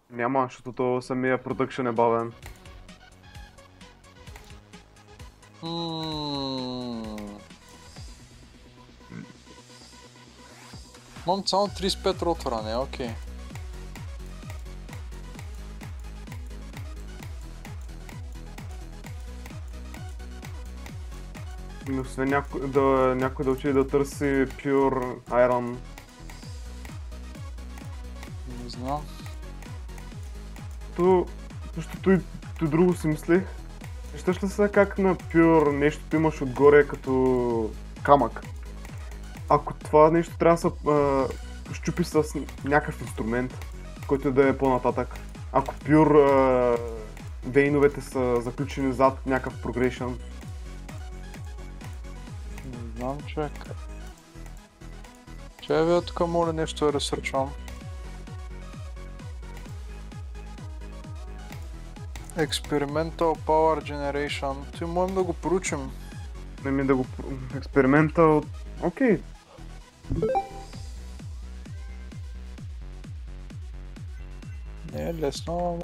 Няма, защото то самия продъкшен е бавен. Имам само 35 ротора, не е окей. Освен някой да учи да търси Pure Iron. Не знам. Защото и друго си мислех. Виждаш ли сега как на Pure нещото имаш отгоре като камък? Ако това нещо трябва да се щупи с някакъв инструмент, който да е по-нататък. Ако Pure вейновете са заключени зад някакъв progression. Не знам, човек. Чай бе, тук моля нещо да ресърчвам. Experimental Power Generation. Той можем да го поручим. Да го експеримента. Окей. Не е лесно.